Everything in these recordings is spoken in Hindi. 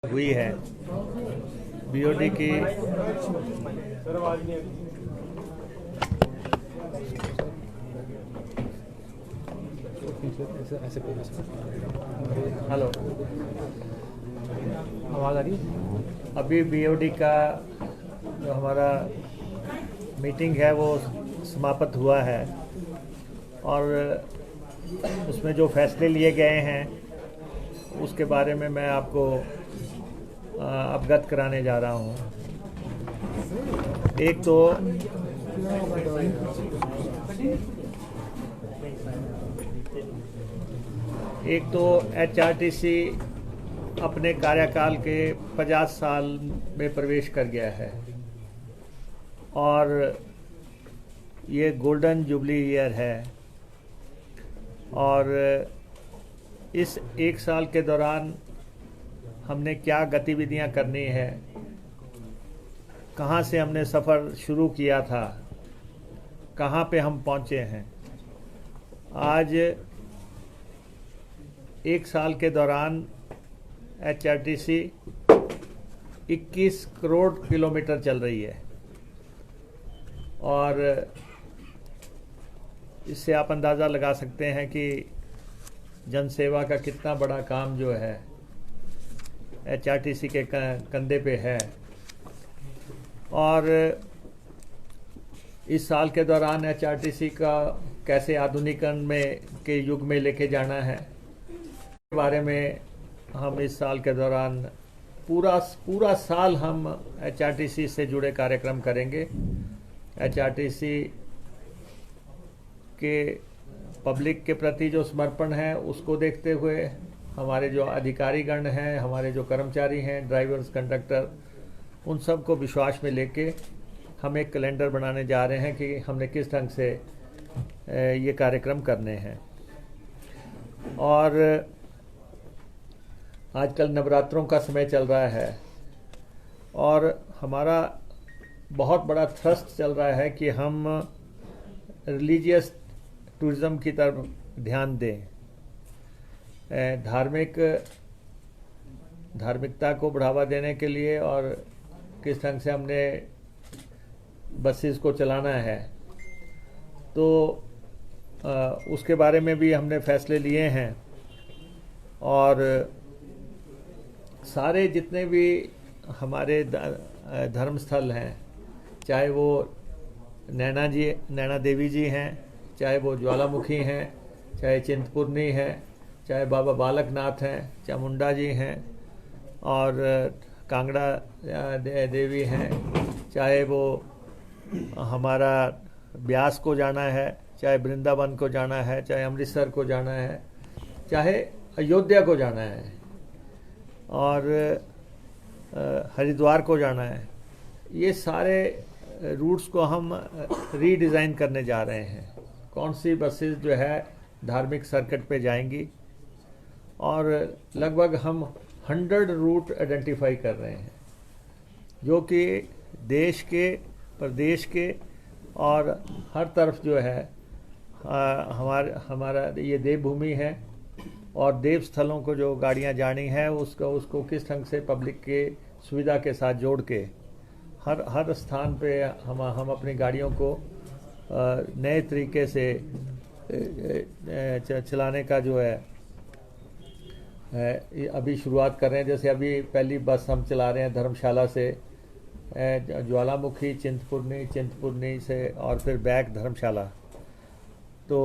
हुई है बीओडी की। हेलो, आवाज़ आ रही है? अभी बीओडी का जो हमारा मीटिंग है वो समाप्त हुआ है और उसमें जो फैसले लिए गए हैं उसके बारे में मैं आपको अवगत कराने जा रहा हूँ। एक तो एचआरटीसी अपने कार्यकाल के 50 साल में प्रवेश कर गया है और ये गोल्डन जुबली ईयर है। और इस एक साल के दौरान हमने क्या गतिविधियां करनी है, कहाँ से हमने सफ़र शुरू किया था, कहाँ पे हम पहुँचे हैं। आज एक साल के दौरान एचआरटीसी 21 करोड़ किलोमीटर चल रही है और इससे आप अंदाज़ा लगा सकते हैं कि जनसेवा का कितना बड़ा काम जो है एचआरटीसी के कंधे पे है। और इस साल के दौरान एचआरटीसी का कैसे आधुनिकीकरण में के युग में लेके जाना है के बारे में हम इस साल के दौरान पूरा साल हम एचआरटीसी से जुड़े कार्यक्रम करेंगे। एचआरटीसी के पब्लिक के प्रति जो समर्पण है उसको देखते हुए हमारे जो अधिकारीगण हैं, हमारे जो कर्मचारी हैं, ड्राइवर्स, कंडक्टर, उन सब को विश्वास में लेके हम एक कैलेंडर बनाने जा रहे हैं कि हमने किस ढंग से ये कार्यक्रम करने हैं। और आजकल नवरात्रों का समय चल रहा है और हमारा बहुत बड़ा थ्रस्ट चल रहा है कि हम रिलीजियस टूरिज़्म की तरफ ध्यान दें। धार्मिकता को बढ़ावा देने के लिए और किस ढंग से हमने बसेस को चलाना है, तो उसके बारे में भी हमने फैसले लिए हैं। और सारे जितने भी हमारे धर्मस्थल हैं, चाहे वो नैना देवी जी हैं, चाहे वो ज्वालामुखी हैं, चाहे चिंतपूर्णी हैं, चाहे बाबा बालकनाथ हैं, चामुंडा जी हैं और कांगड़ा देवी हैं, चाहे वो हमारा ब्यास को जाना है, चाहे वृंदावन को जाना है, चाहे अमृतसर को जाना है, चाहे अयोध्या को जाना है और हरिद्वार को जाना है, ये सारे रूट्स को हम रीडिज़ाइन करने जा रहे हैं। कौन सी बसेस जो है धार्मिक सर्किट पे जाएंगी और लगभग हम 100 रूट आइडेंटिफाई कर रहे हैं जो कि देश के, प्रदेश के और हर तरफ जो है हमारा ये देवभूमि है और देव स्थलों को जो गाड़ियां जानी है उसको किस ढंग से पब्लिक के सुविधा के साथ जोड़ के हर स्थान पे हम अपनी गाड़ियों को नए तरीके से चलाने का जो है अभी शुरुआत कर रहे हैं। जैसे अभी पहली बस हम चला रहे हैं धर्मशाला से ज्वालामुखी, चिंतपूर्णी से और फिर बैक धर्मशाला। तो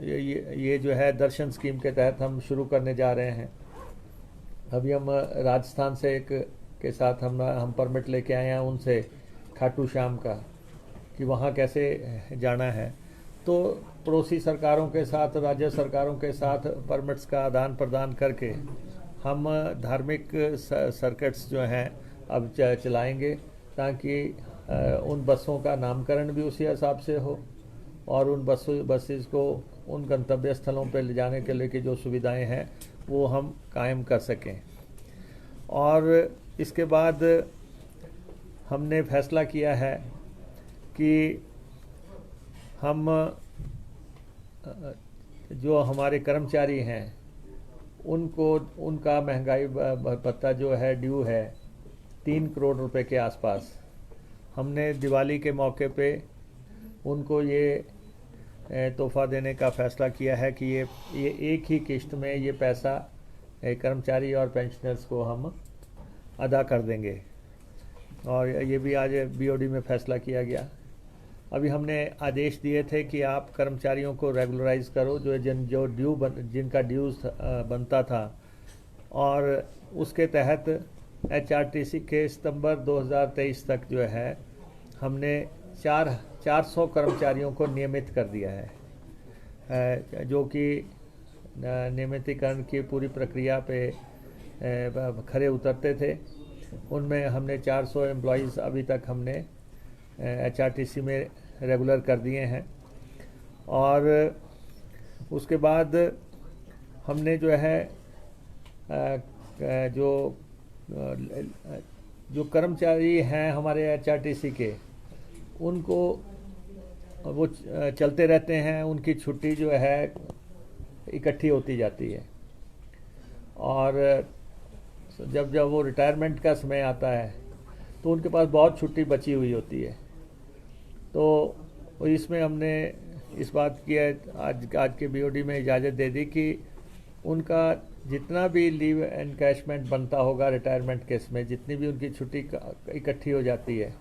ये जो है दर्शन स्कीम के तहत हम शुरू करने जा रहे हैं। अभी हम राजस्थान से एक के साथ हम परमिट लेके आए हैं उनसे, खाटू श्याम का, कि वहाँ कैसे जाना है। तो पड़ोसी सरकारों के साथ, राज्य सरकारों के साथ परमिट्स का आदान प्रदान करके हम धार्मिक सर्किट्स जो हैं अब चलाएंगे ताकि उन बसों का नामकरण भी उसी हिसाब से हो और उन बसेस को उन गंतव्य स्थलों पर ले जाने के लिए की जो सुविधाएं हैं वो हम कायम कर सकें। और इसके बाद हमने फैसला किया है कि हम जो हमारे कर्मचारी हैं उनको उनका महंगाई भत्ता जो है ड्यू है 3 करोड़ रुपए के आसपास। हमने दिवाली के मौके पे उनको ये तोहफा देने का फ़ैसला किया है कि ये एक ही किश्त में ये पैसा कर्मचारी और पेंशनर्स को हम अदा कर देंगे, और ये भी आज बीओडी में फ़ैसला किया गया। अभी हमने आदेश दिए थे कि आप कर्मचारियों को रेगुलराइज करो जिनका ड्यूज बनता था, और उसके तहत एचआरटीसी के सितंबर 2023 तक जो है हमने 400 कर्मचारियों को नियमित कर दिया है, जो कि नियमितीकरण की पूरी प्रक्रिया पे खरे उतरते थे। उनमें हमने 400 एम्प्लॉयज़ अभी तक हमने एचआरटीसी में रेगुलर कर दिए हैं। और उसके बाद हमने जो है जो कर्मचारी हैं हमारे एचआरटीसी के, उनको वो चलते रहते हैं, उनकी छुट्टी जो है इकट्ठी होती जाती है, और जब वो रिटायरमेंट का समय आता है तो उनके पास बहुत छुट्टी बची हुई होती है। तो इसमें हमने इस बात की आज के बीओडी में इजाज़त दे दी कि उनका जितना भी लीव एनकैशमेंट बनता होगा रिटायरमेंट केस में, जितनी भी उनकी छुट्टी इकट्ठी हो जाती है,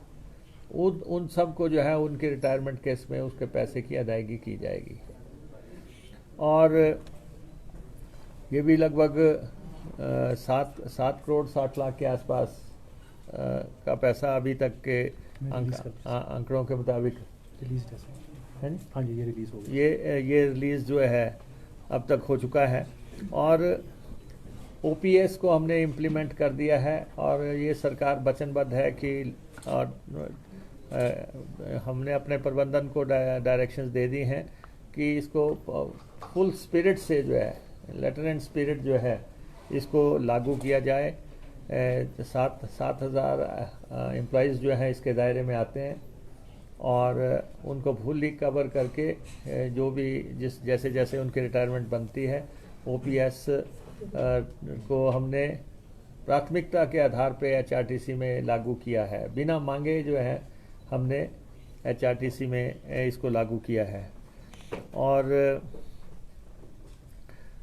उन सब को जो है उनके रिटायरमेंट केस में उसके पैसे की अदायगी की जाएगी। और ये भी लगभग 7 करोड़ 60 लाख के आसपास का पैसा अभी तक के आंकड़ों के मुताबिक रिलीज है। हाँ जी, ये रिलीज़ हो गया। ये रिलीज़ जो है अब तक हो चुका है, और ओपीएस को हमने इम्प्लीमेंट कर दिया है, और ये सरकार वचनबद्ध है कि हमने अपने प्रबंधन को डायरेक्शंस दे दी हैं कि इसको फुल स्पिरिट से जो है, लेटर एंड स्पिरिट जो है, इसको लागू किया जाए। 7,000 एम्प्लॉयज़ जो हैं इसके दायरे में आते हैं, और उनको फुल्ली कवर करके जो भी जैसे जैसे उनकी रिटायरमेंट बनती है, ओपीएस को हमने प्राथमिकता के आधार पे एचआरटीसी में लागू किया है। बिना मांगे जो है हमने एचआरटीसी में इसको लागू किया है। और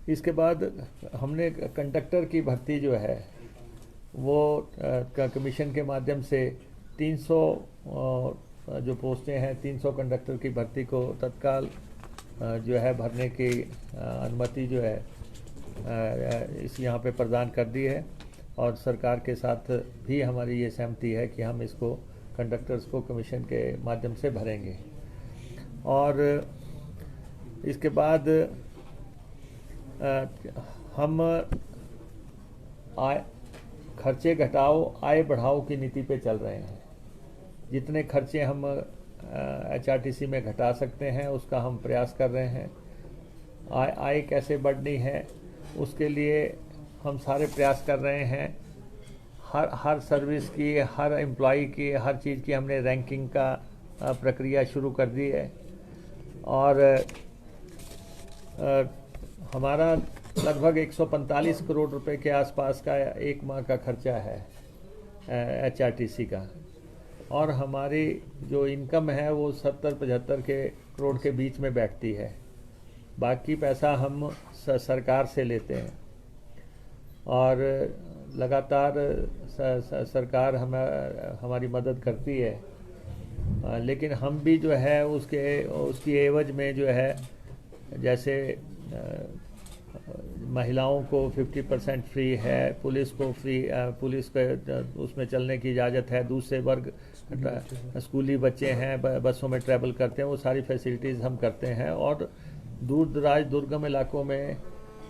इसके बाद हमने कंडक्टर की भर्ती जो है वो कमीशन के माध्यम से 300 जो पोस्टें हैं, 300 कंडक्टर की भर्ती को तत्काल जो है भरने की अनुमति जो है इस यहाँ पे प्रदान कर दी है, और सरकार के साथ भी हमारी ये सहमति है कि हम इसको कंडक्टर्स को कमीशन के माध्यम से भरेंगे। और इसके बाद हम खर्चे घटाओ आय बढ़ाओ की नीति पे चल रहे हैं। जितने खर्चे हम एचआरटीसी में घटा सकते हैं उसका हम प्रयास कर रहे हैं। आय कैसे बढ़नी है उसके लिए हम सारे प्रयास कर रहे हैं। हर सर्विस की, हर एम्प्लॉई की, हर चीज़ की हमने रैंकिंग का प्रक्रिया शुरू कर दी है, और हमारा लगभग 145 करोड़ रुपए के आसपास का एक माह का खर्चा है एचआरटीसी का, और हमारी जो इनकम है वो 70-75 करोड़ के बीच में बैठती है। बाकी पैसा हम सरकार से लेते हैं, और लगातार सरकार हमारी मदद करती है, लेकिन हम भी जो है उसकी एवज में जो है, जैसे महिलाओं को 50% फ्री है, पुलिस को फ्री, पुलिस के उसमें चलने की इजाज़त है, दूसरे वर्ग स्कूली बच्चे हैं बसों में ट्रैवल करते हैं, वो सारी फैसिलिटीज़ हम करते हैं। और दूर दराज दुर्गम इलाकों में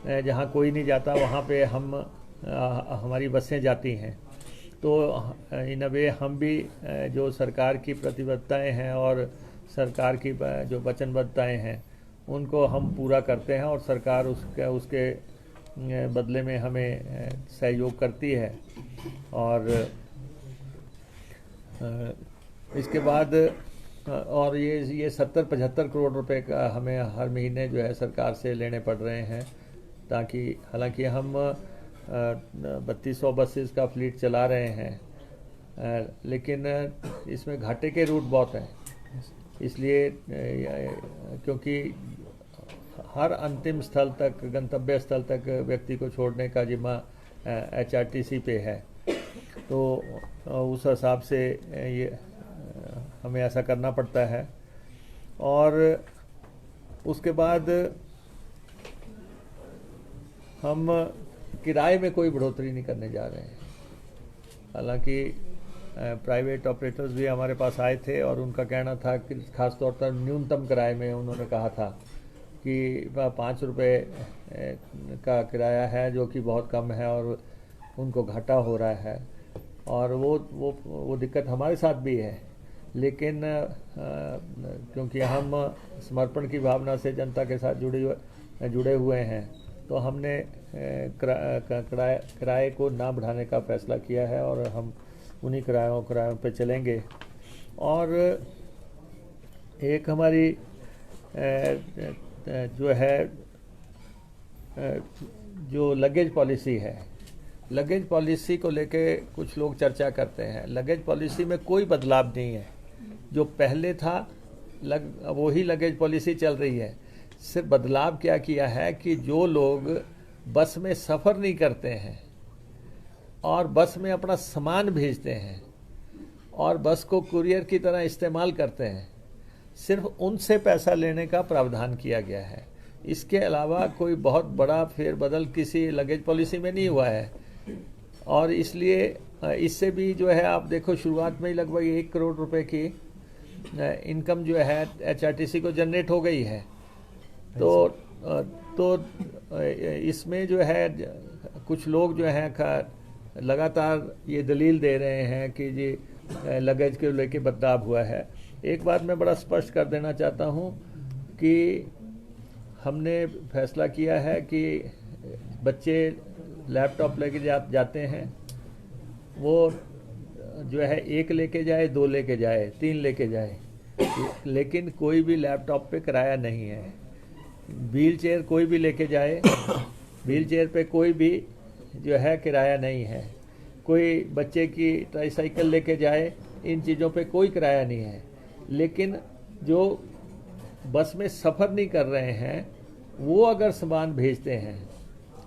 जहाँ कोई नहीं जाता वहाँ पे हमारी बसें जाती हैं। तो इन वे हम भी जो सरकार की प्रतिबद्धताएं हैं और सरकार की जो वचनबद्धताएं हैं उनको हम पूरा करते हैं, और सरकार उसके बदले में हमें सहयोग करती है। और इसके बाद और ये 70-75 करोड़ रुपए का हमें हर महीने जो है सरकार से लेने पड़ रहे हैं ताकि हालांकि हम 3200 बसेस का फ्लीट चला रहे हैं, लेकिन इसमें घाटे के रूट बहुत हैं, इसलिए क्योंकि हर अंतिम स्थल तक, गंतव्य स्थल तक व्यक्ति को छोड़ने का जिम्मा HRTC पे है, तो उस हिसाब से ये हमें ऐसा करना पड़ता है। और उसके बाद हम किराए में कोई बढ़ोतरी नहीं करने जा रहे हैं। हालांकि प्राइवेट ऑपरेटर्स भी हमारे पास आए थे और उनका कहना था कि ख़ास तौर पर न्यूनतम किराए में उन्होंने कहा था कि 5 रुपये का किराया है, जो कि बहुत कम है और उनको घाटा हो रहा है, और वो दिक्कत हमारे साथ भी है। लेकिन क्योंकि हम समर्पण की भावना से जनता के साथ जुड़े हुए हैं, तो हमने किराए को ना बढ़ाने का फैसला किया है और हम उन्हीं किरायों पे चलेंगे। और एक हमारी जो है जो लगेज पॉलिसी है, लगेज पॉलिसी को लेके कुछ लोग चर्चा करते हैं। लगेज पॉलिसी में कोई बदलाव नहीं है, जो पहले था वही लगेज पॉलिसी चल रही है। सिर्फ बदलाव क्या किया है कि जो लोग बस में सफ़र नहीं करते हैं और बस में अपना सामान भेजते हैं और बस को कुरियर की तरह इस्तेमाल करते हैं, सिर्फ उनसे पैसा लेने का प्रावधान किया गया है। इसके अलावा कोई बहुत बड़ा फेरबदल किसी लगेज पॉलिसी में नहीं हुआ है। और इसलिए इससे भी जो है, आप देखो शुरुआत में ही लगभग 1 करोड़ रुपए की इनकम जो है HRTC को जनरेट हो गई है। तो इसमें जो है कुछ लोग जो हैं लगातार ये दलील दे रहे हैं कि जी लगेज के लेके बदलाव हुआ है। एक बात मैं बड़ा स्पष्ट कर देना चाहता हूँ कि हमने फैसला किया है कि बच्चे लैपटॉप लेके जाते हैं, वो जो है 1 लेके जाए, 2 लेके जाए, 3 लेके जाए, लेकिन कोई भी लैपटॉप पे किराया नहीं है। व्हील चेयर कोई भी लेके जाए, व्हील चेयर पे कोई भी जो है किराया नहीं है। कोई बच्चे की ट्राईसाइकिल लेके जाए, इन चीज़ों पे कोई किराया नहीं है। लेकिन जो बस में सफ़र नहीं कर रहे हैं, वो अगर सामान भेजते हैं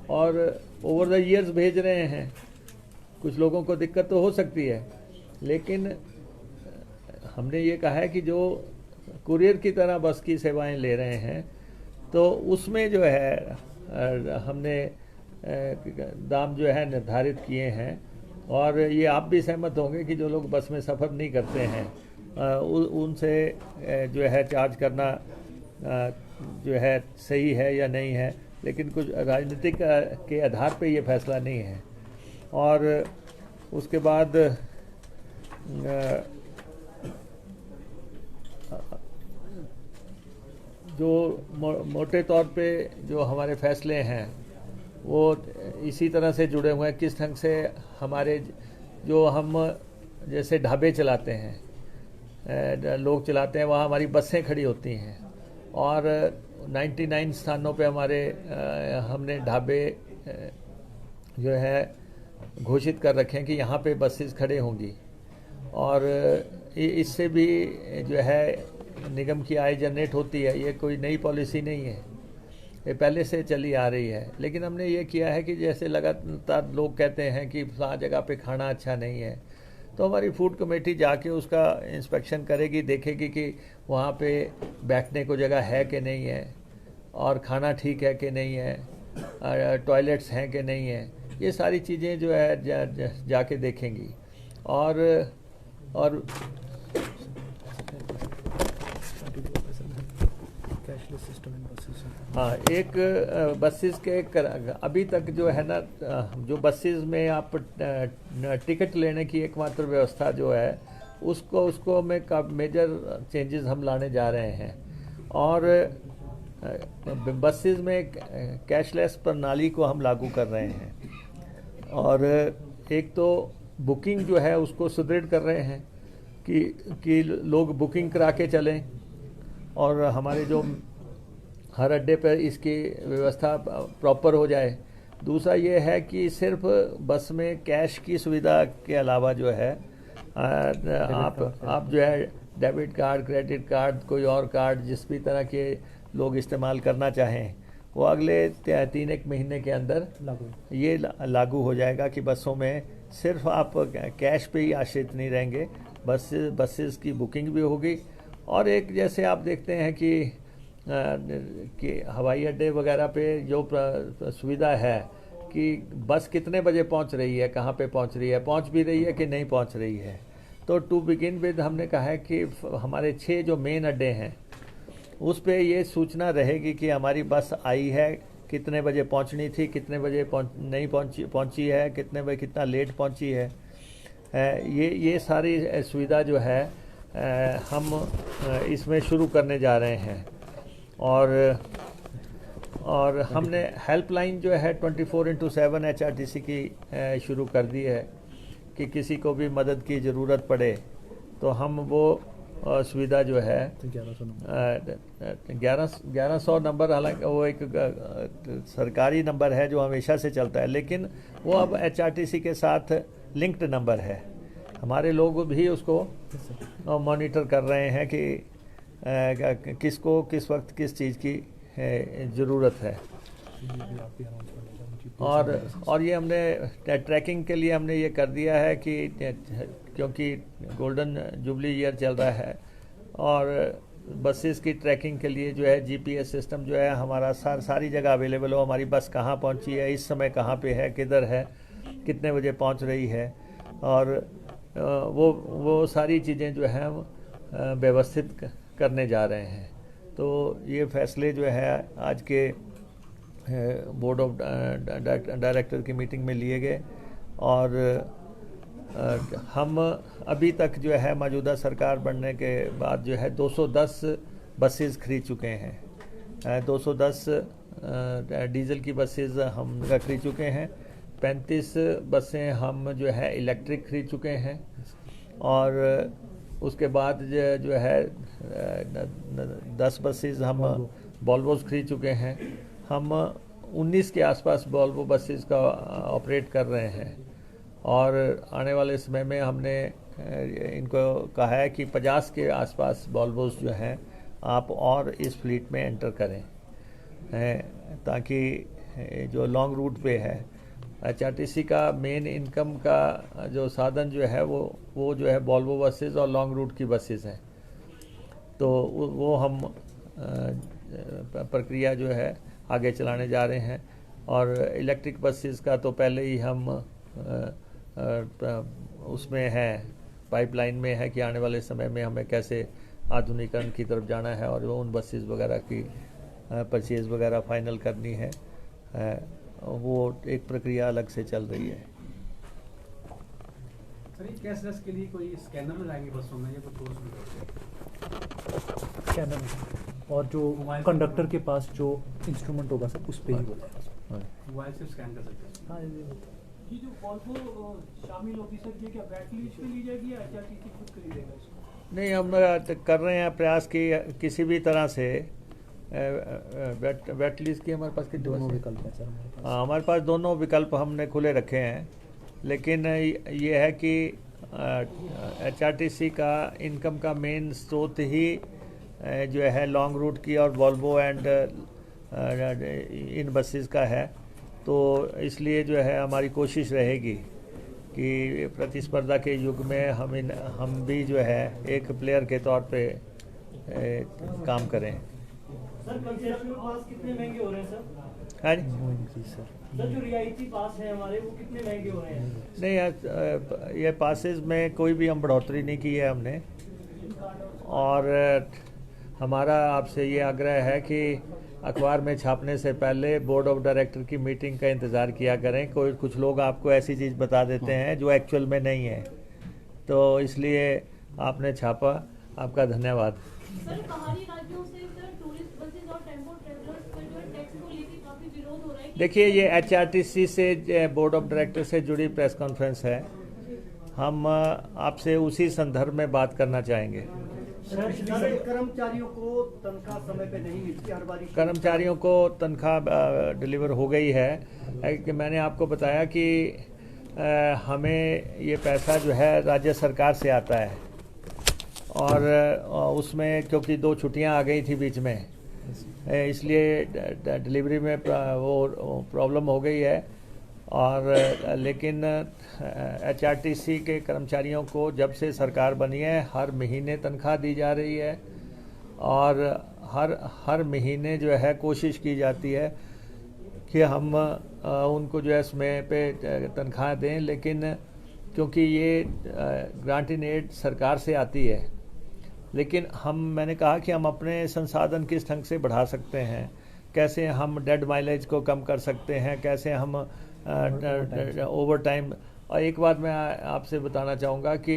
और ओवर द ईयर्स भेज रहे हैं, कुछ लोगों को दिक्कत तो हो सकती है, लेकिन हमने ये कहा है कि जो कुरियर की तरह बस की सेवाएं ले रहे हैं, तो उसमें जो है हमने दाम जो है निर्धारित किए हैं। और ये आप भी सहमत होंगे कि जो लोग बस में सफ़र नहीं करते हैं, उनसे जो है चार्ज करना जो है सही है या नहीं है, लेकिन कुछ राजनीतिक के आधार पे ये फैसला नहीं है। और उसके बाद जो मोटे तौर पे जो हमारे फैसले हैं वो इसी तरह से जुड़े हुए हैं। किस ढंग से हमारे जो हम जैसे ढाबे चलाते हैं, लोग चलाते हैं, वहाँ हमारी बसें खड़ी होती हैं और 99 स्थानों पे हमारे हमने ढाबे जो है घोषित कर रखे हैं कि यहाँ पे बसेस खड़े होंगी। और इससे भी जो है निगम की आय जनरेट होती है। ये कोई नई पॉलिसी नहीं है, ये पहले से चली आ रही है। लेकिन हमने ये किया है कि जैसे लगातार लोग कहते हैं कि फलां जगह पे खाना अच्छा नहीं है, तो हमारी फूड कमेटी जाके उसका इंस्पेक्शन करेगी, देखेगी कि वहाँ पे बैठने को जगह है कि नहीं है, और खाना ठीक है कि नहीं है, टॉयलेट्स हैं कि नहीं है। ये सारी चीज़ें जो है जाके देखेंगी। और हाँ, एक बसेस के अभी तक जो है ना, जो बसेस में आप टिकट लेने की एकमात्र व्यवस्था जो है, उसको में मेजर चेंजेस हम लाने जा रहे हैं। और बसेस में कैशलेस प्रणाली को हम लागू कर रहे हैं। और एक तो बुकिंग जो है उसको सुदृढ़ कर रहे हैं कि लोग बुकिंग करा के चलें। और हमारे जो हर अड्डे पर इसकी व्यवस्था प्रॉपर हो जाए। दूसरा ये है कि सिर्फ बस में कैश की सुविधा के अलावा जो है आप जो है डेबिट कार्ड, क्रेडिट कार्ड, कोई और कार्ड जिस भी तरह के लोग इस्तेमाल करना चाहें वो अगले 3-1 महीने के अंदर ये लागू हो जाएगा कि बसों में सिर्फ आप कैश पे ही आश्रित नहीं रहेंगे, बसेस की बुकिंग भी होगी। और एक जैसे आप देखते हैं कि हवाई अड्डे वगैरह पे जो सुविधा है कि बस कितने बजे पहुंच रही है, कहाँ पे पहुंच रही है, पहुंच भी रही है कि नहीं पहुंच रही है। तो टू बिगिन विद हमने कहा है कि हमारे 6 जो मेन अड्डे हैं उस पे ये सूचना रहेगी कि हमारी बस आई है, कितने बजे पहुंचनी थी, कितने बजे नहीं पहुंची है, कितने बजे कितना लेट पहुंची है। ये सारी सुविधा जो है हम इसमें शुरू करने जा रहे हैं। और हमने हेल्पलाइन जो है 24/7 HRTC की शुरू कर दी है कि किसी को भी मदद की ज़रूरत पड़े तो हम वो सुविधा जो है 1100 नंबर, हालांकि वो एक सरकारी नंबर है जो हमेशा से चलता है, लेकिन वो अब HRTC के साथ लिंक्ड नंबर है। हमारे लोग भी उसको मॉनिटर कर रहे हैं कि किसको किस वक्त किस चीज़ की ज़रूरत है। और ये हमने ट्रैकिंग के लिए हमने ये कर दिया है कि क्योंकि गोल्डन जुबली ईयर चल रहा है और बसेस की ट्रैकिंग के लिए जो है GPS सिस्टम जो है हमारा सारी जगह अवेलेबल हो, हमारी बस कहाँ पहुँची है, इस समय कहाँ पे है, किधर है, कितने बजे पहुँच रही है, और वो सारी चीज़ें जो है हम व्यवस्थित करने जा रहे हैं। तो ये फैसले जो है आज के बोर्ड ऑफ डायरेक्टर की मीटिंग में लिए गए और हम अभी तक जो है मौजूदा सरकार बनने के बाद जो है 210 बसेस खरीद चुके हैं। 210 डीजल की बसेस हम खरीद चुके हैं, 35 बसें हम जो है इलेक्ट्रिक खरीद चुके हैं और उसके बाद जो है 10 बसेस हम वॉल्वोस खरीद चुके हैं। हम 19 के आसपास वॉल्वो बसेस का ऑपरेट कर रहे हैं और आने वाले समय में हमने इनको कहा है कि 50 के आसपास वॉल्वोस जो हैं आप और इस फ्लीट में एंटर करें, ताकि जो लॉन्ग रूट पे है HRTC का मेन इनकम का जो साधन जो है वो जो है वॉल्वो बसेस और लॉन्ग रूट की बसेस हैं। तो वो हम प्रक्रिया जो है आगे चलाने जा रहे हैं और इलेक्ट्रिक बसेस का तो पहले ही हम उसमें है, पाइपलाइन में है कि आने वाले समय में हमें कैसे आधुनिकीकरण की तरफ जाना है और उन बसेस वगैरह की परचेज़ वगैरह फाइनल करनी है। वो एक प्रक्रिया अलग से चल रही है। सर, ये कैशलेस के लिए कोई स्कैनर लगाएंगे बसों में या कुछ स्कैनर, और जो कंडक्टर के पास जो इंस्ट्रूमेंट होगा सब उस पे ही होगा, मोबाइल से स्कैन कर सकते हैं। हाँ, ये जो वॉल्वो शामिल होगी सर, ये क्या वेट लीज पे ली जाएगी या HRTC खुद खरीदेगा इसको? नहीं, हम कर रहे हैं प्रयास कि किसी भी तरह से वेट लीज की हमारे पास दोनों विकल्प हैं सर हमारे पास। हमारे पास दोनों विकल्प हमने खुले रखे हैं, लेकिन ये है कि HRTC का इनकम का मेन स्रोत ही जो है लॉन्ग रूट की और वॉल्वो एंड इन बसेस का है। तो इसलिए जो है हमारी कोशिश रहेगी कि प्रतिस्पर्धा के युग में हम भी जो है एक प्लेयर के तौर पे काम करें। सर, कंसेशनल पास कितने महंगे हो रहे हैं सर? हाँ जी सर, जो रियायती पास हैं हमारे वो कितने महंगे हो रहे हैं? नहीं, ये पासेस में कोई भी हम बढ़ोतरी नहीं की है हमने, और हमारा आपसे ये आग्रह है कि अखबार में छापने से पहले बोर्ड ऑफ डायरेक्टर की मीटिंग का इंतज़ार किया करें। कुछ लोग आपको ऐसी चीज़ बता देते हैं जो एक्चुअल में नहीं है, तो इसलिए आपने छापा, आपका धन्यवाद। सर, बाहरी राज्यों से सर टूरिस्ट बसेस और टेम्पो ट्रैवलर्स पर जो है टैक्स को लेकर काफी विरोध हो रहा है। देखिए, ये HRTC से बोर्ड ऑफ डायरेक्टर से जुड़ी प्रेस कॉन्फ्रेंस है, हम आपसे उसी संदर्भ में बात करना चाहेंगे। कर्मचारियों को तनख्वाह समय पे नहीं मिलती हर बार। कर्मचारियों को तनख्वाह डिलीवर हो गई है कि मैंने आपको बताया कि हमें ये पैसा जो है राज्य सरकार से आता है और उसमें क्योंकि 2 छुट्टियां आ गई थी बीच में, इसलिए डिलीवरी में वो प्रॉब्लम हो गई है। और लेकिन HRTC के कर्मचारियों को जब से सरकार बनी है हर महीने तनख्वाह दी जा रही है और हर महीने जो है कोशिश की जाती है कि हम उनको जो है समय पे तनख्वाह दें, लेकिन क्योंकि ये ग्रांट इन एड सरकार से आती है, लेकिन मैंने कहा कि हम अपने संसाधन किस ढंग से बढ़ा सकते हैं, कैसे हम डेड माइलेज को कम कर सकते हैं, कैसे हम ओवर टाइम। और एक बात मैं आपसे बताना चाहूँगा कि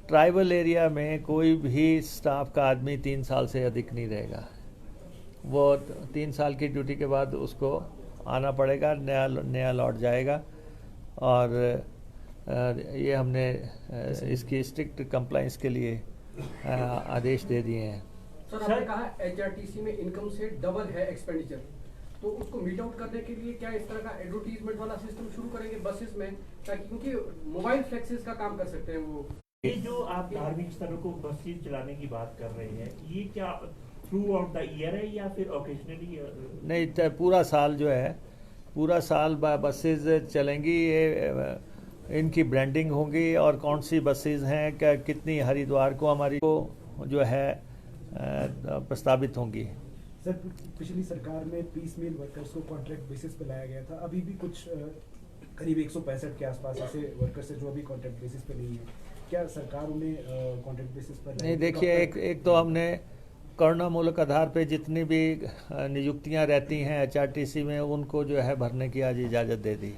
ट्राइबल एरिया में कोई भी स्टाफ का आदमी 3 साल से अधिक नहीं रहेगा। वो 3 साल की ड्यूटी के बाद उसको आना पड़ेगा, नया लौट जाएगा। और ये हमने इसकी स्ट्रिक्ट कंप्लाइंस के लिए आदेश दे दिए हैं। सर, आपने कहा HRTC में इनकम से डबल है एक्सपेंडिचर, तो उसको मीट आउट करने के लिए क्या इस तरह का एडवर्टीजमेंट वाला सिस्टम शुरू करेंगे बसेस में, ताकि क्योंकि मोबाइल फ्लेक्सेस का काम कर सकते हैं वो। ये जो आप धार्मिक स्थलों को बसेस चलाने की बात कर रहे हैं, ये क्या थ्रू आउट द ईयर है या फिर ओकेजनली? नहीं, पूरा साल जो है, पूरा साल बसेस चलेंगी। ये इनकी ब्रांडिंग होगी और कौन सी बसेस हैं, क्या कितनी हरिद्वार को हमारी को जो है प्रस्तावित होंगी। सर, पिछली सरकार में पीस मील वर्कर्स को कॉन्ट्रैक्ट बेसिस पे लाया गया था। अभी भी कुछ करीब 165 के आसपास ऐसे वर्कर्स हैं जो अभी कॉन्ट्रैक्ट बेसिस पे नहीं है। क्या सरकार उन्हें कॉन्ट्रैक्ट बेसिस पर? नहीं, देखिए, एक तो हमने करुणामूलक आधार पे जितनी भी नियुक्तियां रहती हैं HRTC में, उनको जो है भरने की आज इजाज़त दे दी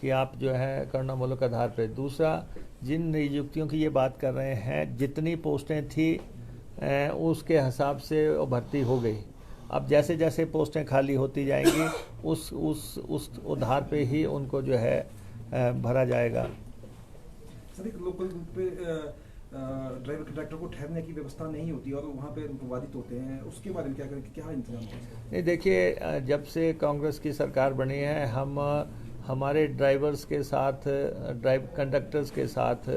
कि आप जो है करुणामूलक आधार पे। दूसरा, जिन नियुक्तियों की ये बात कर रहे हैं, जितनी पोस्टें थी उसके हिसाब से वो भर्ती हो गई। अब जैसे जैसे पोस्टें खाली होती जाएंगी उस आधार पे ही उनको जो है भरा जाएगा। सर, एक लोकल रूट पे ड्राइवर कंडक्टर को ठहरने की व्यवस्था नहीं होती और वहाँ पे बाधित होते हैं, उसके बारे में क्या करें, क्या इंतजाम करें? नहीं, देखिए, जब से कांग्रेस की सरकार बनी है हम हमारे ड्राइवर्स के साथ, कंडक्टर्स के साथ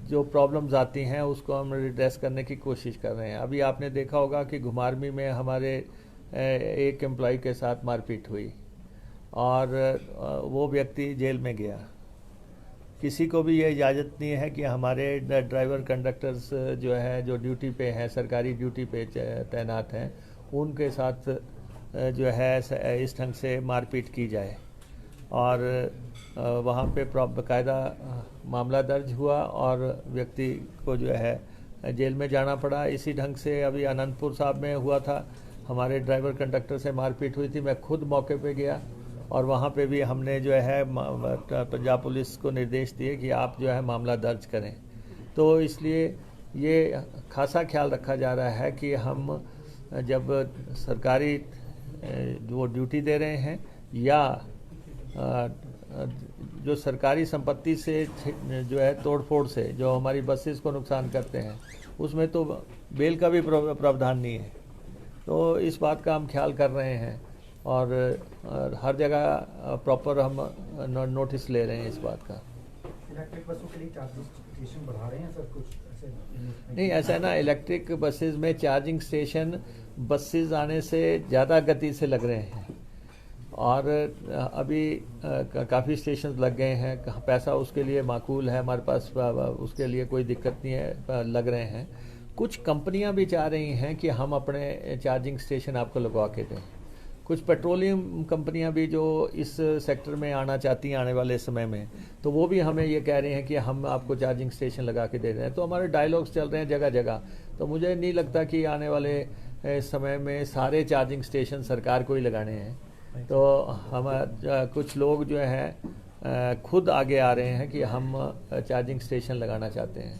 जो प्रॉब्लम्स आती हैं उसको हम रिड्रेस करने की कोशिश कर रहे हैं। अभी आपने देखा होगा कि घुमारवी में हमारे एक एम्प्लॉय के साथ मारपीट हुई और वो व्यक्ति जेल में गया। किसी को भी ये इजाज़त नहीं है कि हमारे ड्राइवर कंडक्टर्स जो है, जो ड्यूटी पे हैं, सरकारी ड्यूटी पे तैनात हैं, उनके साथ जो है इस ढंग से मारपीट की जाए। और वहाँ पे बाकायदा मामला दर्ज हुआ और व्यक्ति को जो है जेल में जाना पड़ा। इसी ढंग से अभी अनंतपुर साहब में हुआ था, हमारे ड्राइवर कंडक्टर से मारपीट हुई थी। मैं खुद मौके पे गया और वहाँ पे भी हमने जो है पंजाब पुलिस को निर्देश दिए कि आप जो है मामला दर्ज करें। तो इसलिए ये खासा ख्याल रखा जा रहा है कि हम जब सरकारी वो ड्यूटी दे रहे हैं या जो सरकारी संपत्ति से जो है तोड़फोड़ से जो हमारी बसेस को नुकसान करते हैं, उसमें तो बेल का भी प्रावधान नहीं है। तो इस बात का हम ख्याल कर रहे हैं और हर जगह प्रॉपर हम नोटिस ले रहे हैं इस बात का। इलेक्ट्रिक बसों के लिए चार्जिंग स्टेशन बढ़ा रहे हैं सर कुछ ऐसे? नहीं, ऐसा है ना, इलेक्ट्रिक बसेस में चार्जिंग स्टेशन बसेस आने से ज़्यादा गति से लग रहे हैं और अभी काफ़ी स्टेशन लग गए हैं। पैसा उसके लिए माकूल है, हमारे पास उसके लिए कोई दिक्कत नहीं है, लग रहे हैं। कुछ कंपनियां भी चाह रही हैं कि हम अपने चार्जिंग स्टेशन आपको लगवा के दें। कुछ पेट्रोलियम कंपनियां भी जो इस सेक्टर में आना चाहती हैं आने वाले समय में, तो वो भी हमें ये कह रहे हैं कि हम आपको चार्जिंग स्टेशन लगा के दे रहे हैं। तो हमारे डायलॉग्स चल रहे हैं जगह जगह। तो मुझे नहीं लगता कि आने वाले समय में सारे चार्जिंग स्टेशन सरकार को ही लगाने हैं। तो हम कुछ लोग जो हैं खुद आगे आ रहे हैं कि हम चार्जिंग स्टेशन लगाना चाहते हैं।